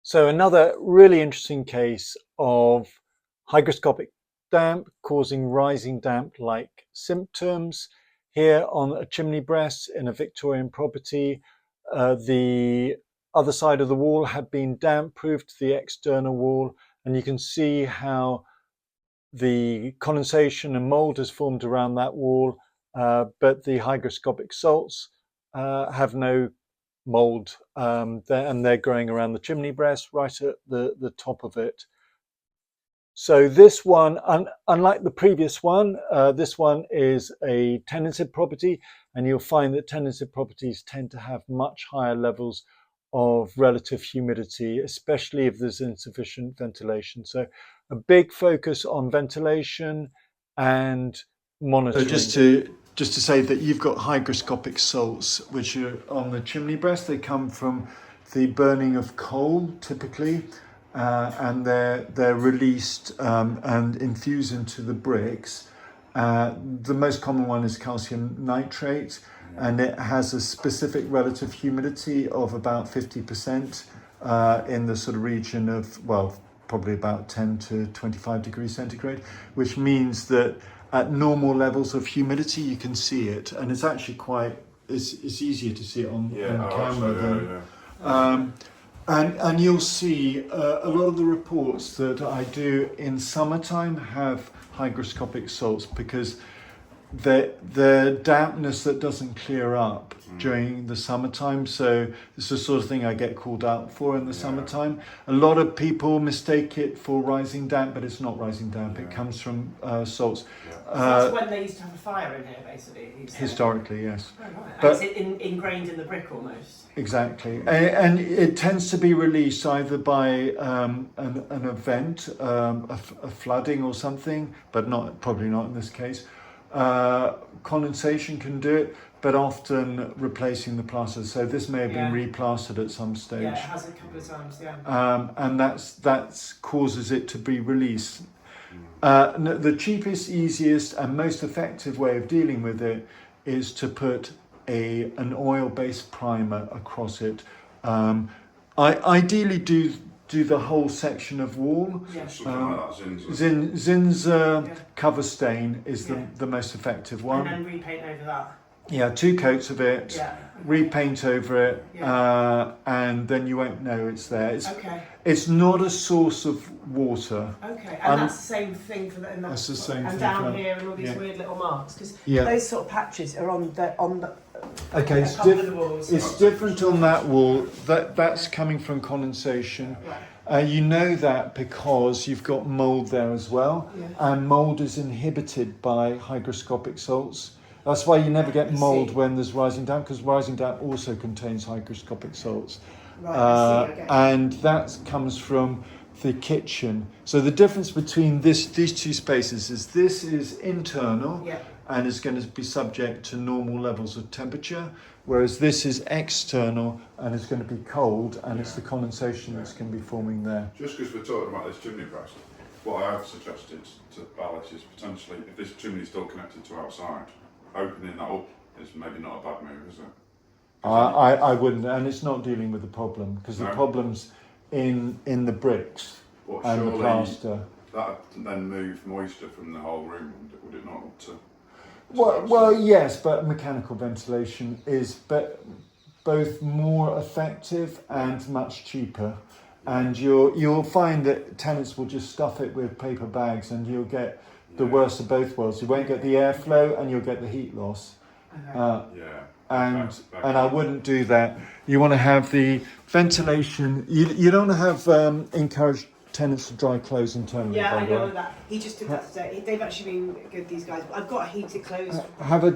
So another really interesting case of hygroscopic damp causing rising damp-like symptoms. Here on a chimney breast in a Victorian property, the other side of the wall had been damp-proofed to the external wall, and you can see how the condensation and mold has formed around that wall, but the hygroscopic salts have no mold, and they're growing around the chimney breast right at the top of it. So this one, unlike the previous one, this one is a tenanted property, and you'll find that tenanted properties tend to have much higher levels of relative humidity, especially if there's insufficient ventilation. So a big focus on ventilation and monitoring. So just to say that you've got hygroscopic salts, which are on the chimney breast. They come from the burning of coal, typically, and they're released and infused into the bricks. The most common one is calcium nitrate, and it has a specific relative humidity of about 50% in the sort of region of, well, probably about 10 to 25 degrees centigrade, which means that at normal levels of humidity you can see it, and it's actually it's easier to see it on camera than. And you'll see a lot of the reports that I do in summertime have hygroscopic salts because the dampness that doesn't clear up during the summertime. So it's the sort of thing I get called out for in the summertime. A lot of people mistake it for rising damp, but it's not rising damp. It comes from salts. So that's when they used to have a fire in here, basically. Historically, yes. Oh, right. But it's ingrained in the brick almost. Exactly, and it tends to be released either by an event, a flooding or something, but probably not in this case. Condensation can do it, but often replacing the plaster. So this may have been replastered at some stage. Yeah, it has a couple of times, yeah. And that causes it to be released. The cheapest, easiest, and most effective way of dealing with it is to put an oil-based primer across it. I ideally do the whole section of wall. Yeah. Zinza cover stain is the most effective one. And then repaint over that. Yeah, 2 coats of it, repaint over it, and then you won't know it's there. It's not a source of water. Okay, and that's the same thing for that's the same and thing down here and all these weird little marks, because those sort of patches are on the Okay, it's different on that wall. That's coming from condensation. Right. You know that because you've got mold there as well, and mold is inhibited by hygroscopic salts. That's why you never get mold when there's rising damp, because rising damp also contains hygroscopic salts. Right, and that comes from the kitchen. So the difference between these two spaces is this is internal and is going to be subject to normal levels of temperature, whereas this is external and is going to be cold, and it's the condensation that's going to be forming there. Just because we're talking about this chimney breast, what I have suggested to Alice is potentially, if this chimney is still connected to outside, opening that up is maybe not a bad move, is it? I wouldn't, and it's not dealing with the problem, because the problem's in the bricks and the plaster. That then move moisture from the whole room, would it not? Well, yes, but mechanical ventilation is both more effective and much cheaper. And you'll find that tenants will just stuff it with paper bags, and you'll get the worst of both worlds. You won't get the airflow, and you'll get the heat loss. And I wouldn't do that. You want to have the ventilation. You don't want to have encourage tenants to dry clothes internally. Yeah, I know that. He just took that today. They've actually been good, these guys. I've got a heated clothes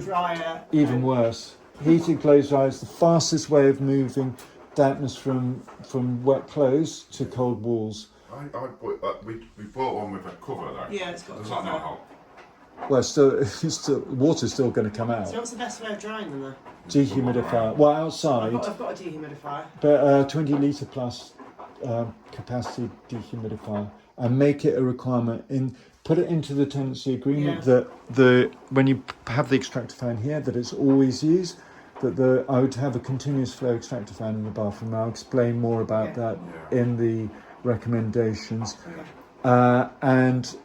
dryer. Even worse. Heated clothes dryer is the fastest way of moving dampness from wet clothes to cold walls. We bought one with a cover though. Yeah, it's got. Does that not help? Well, water's still going to come out. So what's the best way of drying them though? Dehumidifier. Well, outside. I've got a dehumidifier. But 20 litre plus capacity dehumidifier, and make it a requirement put it into the tenancy agreement that when you have the extractor fan here, that it's always used. that I would have a continuous flow extractor fan in the bathroom. I'll explain more about that in the recommendations. And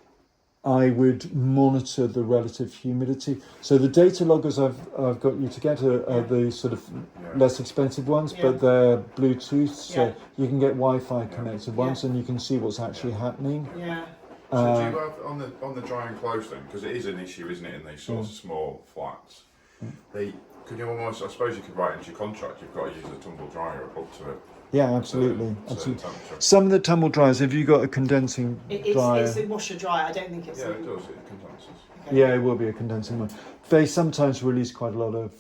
I would monitor the relative humidity. So the data loggers I've got you to get are the sort of less expensive ones, but they're Bluetooth, so you can get Wi-Fi connected ones, and you can see what's actually happening. Yeah. So do you have on the dry and close thing, because it is an issue, isn't it, in these sorts of small flats? Could you almost, I suppose you could write into your contract, you've got to use a tumble dryer up to it. Yeah, absolutely. Some of the tumble dryers, have you got a condensing dryer? It's a washer dryer. I don't think it's. Yeah, it does. It condenses. Okay. Yeah, it will be a condensing one. They sometimes release quite a lot of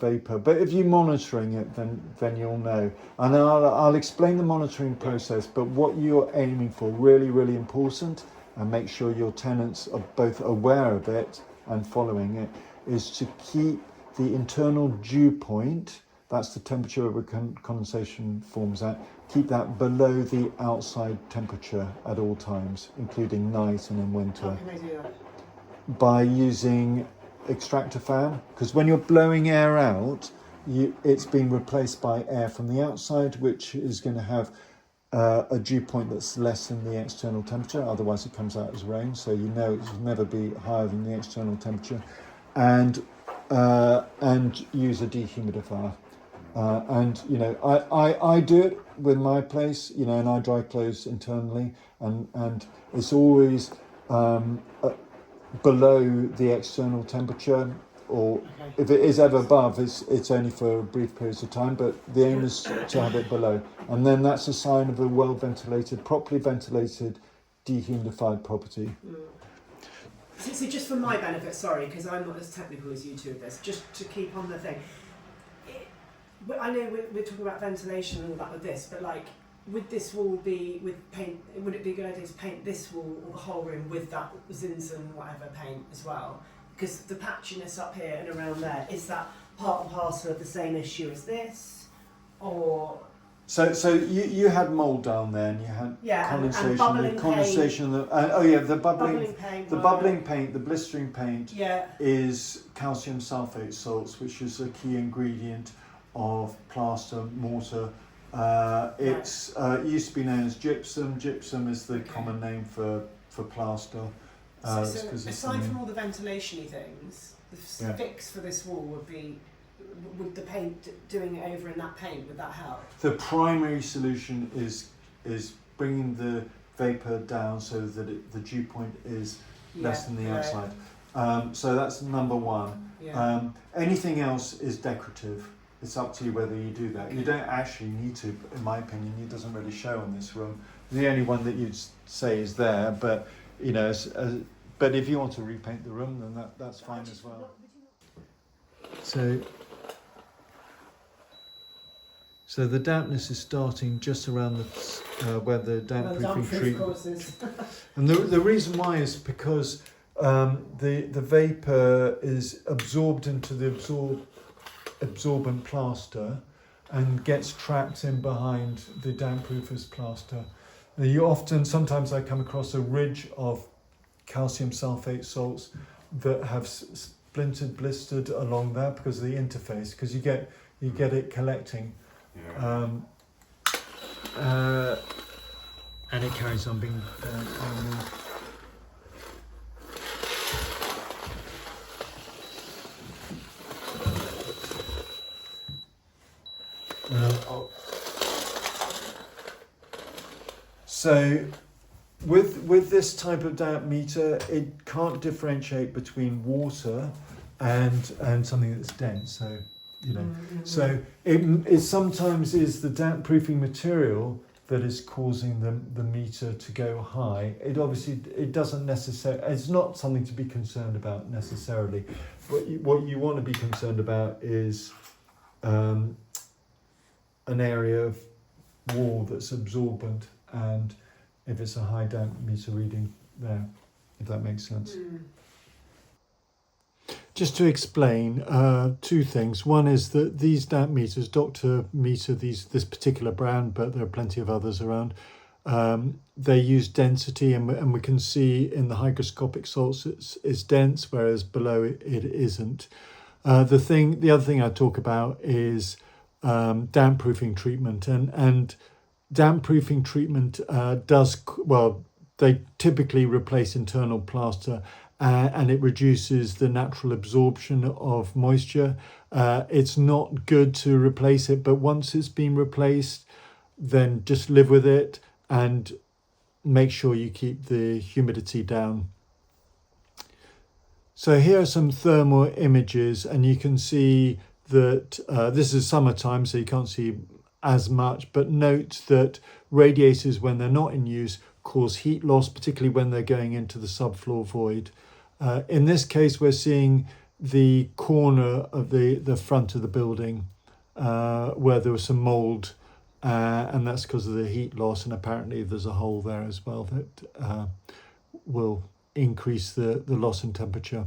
vapor, but if you're monitoring it, then you'll know. And I'll explain the monitoring process. But what you're aiming for, really, really important, and make sure your tenants are both aware of it and following it, is to keep the internal dew point. That's the temperature where condensation forms at. Keep that below the outside temperature at all times, including night and in winter. How can I do that? By using extractor fan, because when you're blowing air out, it's being replaced by air from the outside, which is going to have a dew point that's less than the external temperature. Otherwise, it comes out as rain. So you know it will never be higher than the external temperature, and use a dehumidifier. And you know, I do it with my place, you know, and I dry clothes internally, and it's always below the external temperature, or if it is ever above, it's only for brief periods of time, but the aim is to have it below, and then that's a sign of a well ventilated, properly ventilated, dehumidified property. So just for my benefit, sorry, because I'm not as technical as you two with this, just to keep on the thing. But I know we're talking about ventilation and all that with this, but like, would this wall be with paint? Would it be a good idea to paint this wall or the whole room with that Zinsen whatever paint as well? Because the patchiness up here and around there, is that part and parcel of the same issue as this, or? So you had mould down there, and you had condensation, and bubbling paint. The bubbling paint, the bubbling paint, the blistering paint, yeah, is calcium sulfate salts, which is a key ingredient of plaster mortar. It's used to be known as gypsum. Gypsum is the common name for plaster. So aside from all the ventilation-y things, the fix for this wall would the paint, doing it over in that paint, would that help? The primary solution is bringing the vapor down so that the dew point is less than the outside. So that's number one. Yeah. Anything else is decorative. It's up to you whether you do that. You don't actually need to, in my opinion. It doesn't really show in this room. The only one that you'd say is there, but you know, but if you want to repaint the room, then that's fine as well. So the dampness is starting just around where the damp proofing treatment. And the reason why is because the vapor is absorbed into the absorbent plaster and gets trapped in behind the damp proofers plaster. Now sometimes I come across a ridge of calcium sulfate salts that have blistered along there because of the interface, because you get it collecting. Yeah. And it carries on being So with this type of damp meter, it can't differentiate between water and something that's dense. So you know, so it sometimes is the damp proofing material that is causing the meter to go high. It doesn't necessarily. It's not something to be concerned about necessarily. But what you want to be concerned about is an area of wall that's absorbent, and if it's a high damp meter reading there, if that makes sense. Just to explain two things. One is that these damp meters, Dr. Meter, this particular brand, but there are plenty of others around, they use density, and we can see in the hygroscopic salts it's dense, whereas below it isn't. The other thing I talk about is damp proofing treatment, and damp proofing treatment they typically replace internal plaster, and it reduces the natural absorption of moisture. It's not good to replace it, but once it's been replaced, then just live with it and make sure you keep the humidity down. So here are some thermal images, and you can see that this is summertime, so you can't see as much, but note that radiators, when they're not in use, cause heat loss, particularly when they're going into the subfloor void. In this case, we're seeing the corner of the front of the building where there was some mould, and that's because of the heat loss, and apparently there's a hole there as well that will increase the loss in temperature.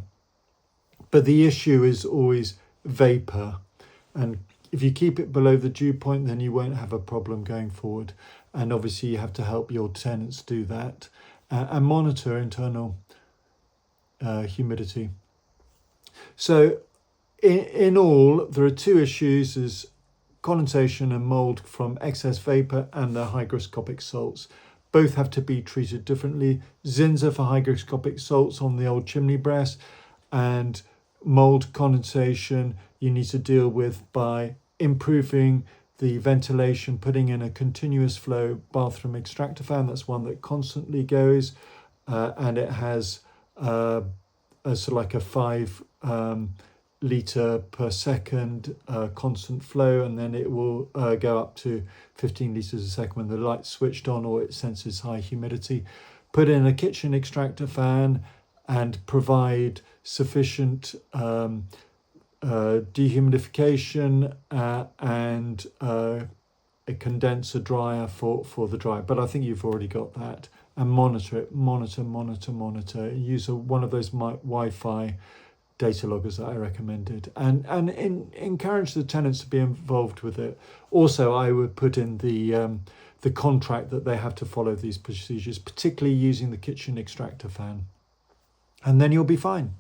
But the issue is always vapour, and if you keep it below the dew point, then you won't have a problem going forward. And obviously you have to help your tenants do that, and monitor internal humidity. So in all, there are two issues: is condensation and mould from excess vapour, and the hygroscopic salts. Both have to be treated differently. Zinsser for hygroscopic salts on the old chimney breast, and mould condensation you need to deal with by improving the ventilation, putting in a continuous flow bathroom extractor fan. That's one that constantly goes, and it has a sort of like a 5 litre per second constant flow, and then it will go up to 15 litres a second when the light's switched on or it senses high humidity. Put in a kitchen extractor fan and provide sufficient dehumidification and a condenser dryer for the dryer. But I think you've already got that. And monitor it, monitor. Use one of those Wi-Fi data loggers that I recommended, and encourage the tenants to be involved with it. Also, I would put in the contract that they have to follow these procedures, particularly using the kitchen extractor fan, and then you'll be fine.